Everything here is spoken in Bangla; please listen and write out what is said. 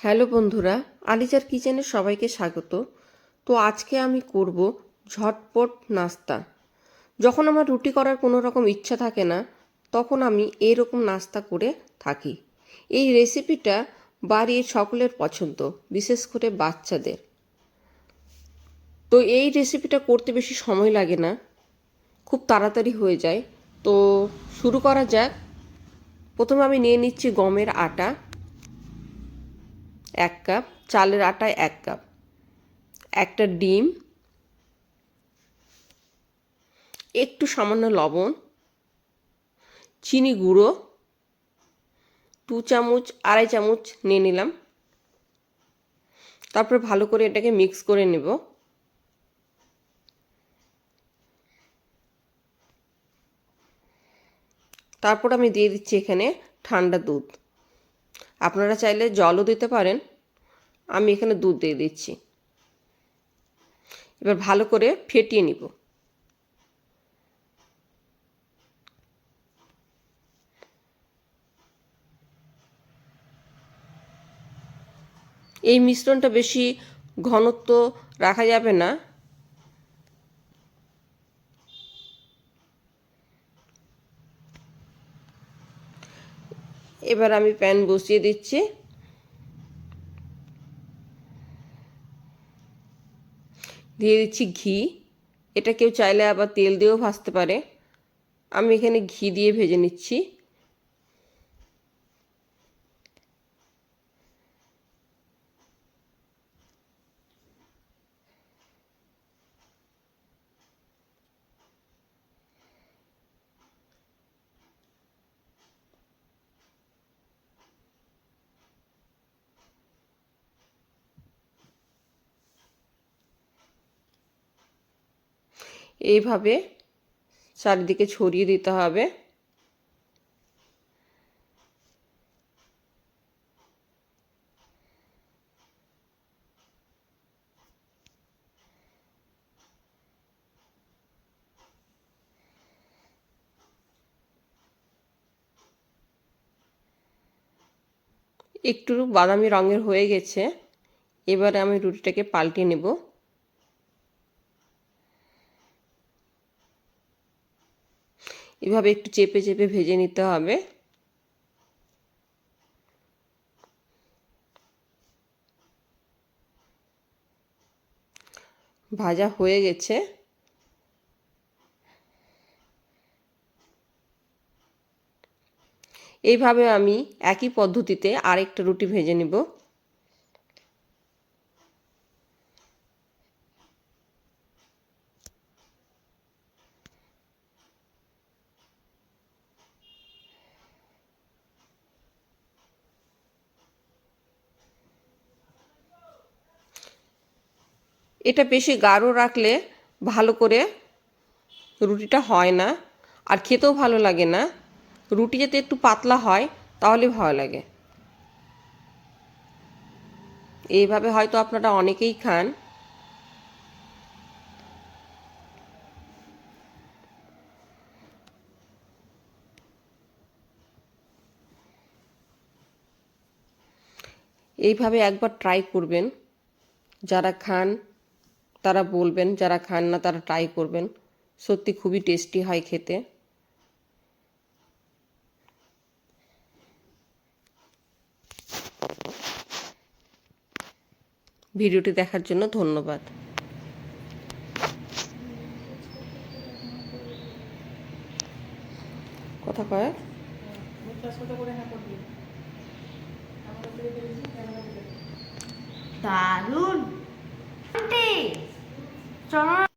হ্যালো বন্ধুরা, আলিজার কিচেনে সবাইকে স্বাগত। তো আজকে আমি করব ঝটপট নাস্তা। যখন আমার রুটি করার কোনো রকম ইচ্ছা থাকে না, তখন আমি এরকম নাস্তা করে থাকি। এই রেসিপিটা বাড়ির সকলের পছন্দ, বিশেষ করে বাচ্চাদের। তো এই রেসিপিটা করতে বেশি সময় লাগে না, খুব তাড়াতাড়ি হয়ে যায়। তো শুরু করা যাক। প্রথমে আমি নিয়ে নিচ্ছি গমের আটা 1 কাপ, চালের আটা 1 কাপ, একটা ডিম, একটু সামান্য লবণ, চিনি গুঁড়ো 2 চামচ, 2.5 চামচ নিয়ে নিলাম। তারপর ভালো করে এটাকে মিক্স করে নেব। তারপর আমি দিয়ে দিচ্ছি এখানে ঠান্ডা দুধ। আপনারা চাইলে জলও দিতে পারেন, আমি এখানে দুধ দিয়ে দিচ্ছি। এবার ভালো করে ফেটিয়ে নিব। এই মিশ্রণটা বেশি ঘনত্ব রাখা যাবে না। এবার আমি প্যান বসিয়ে দিচ্ছি। দিয়ে দিচ্ছি ঘি। এটা কেউ চাইলে আবার তেল দিয়েও ভাজতে পারে, আমি এখানে ঘি দিয়ে ভেজে নিচ্ছি। এইভাবে চারিদিকে ছড়িয়ে দিতে হবে। একটু বাদামি রঙের হয়ে গেছে। এবারে আমি রুটিটাকে পাল্টে নেব। এভাবে একটু চেপে চেপে ভেজে নিতে হবে। ভাজা হয়ে গেছে। এইভাবে আমি একই পদ্ধতিতে আরেকটা রুটি ভেজে নেব। এটা বেশি গাঢ় রাখলে ভালো করে রুটিটা হয় না, আর খেতেও ভালো লাগে না। রুটি যাতে একটু পাতলা হয় তাহলে ভালো লাগে। এইভাবে হয়তো আপনারা অনেকেই খান। এইভাবে একবার ট্রাই করবেন। যারা খান তারা বলবেন, যারা খান না তারা ট্রাই করবেন। সত্যি খুবই টেস্টি হয় খেতে। ভিডিওটি দেখার জন্য ধন্যবাদ। কথা কয় দারুণ। চলো।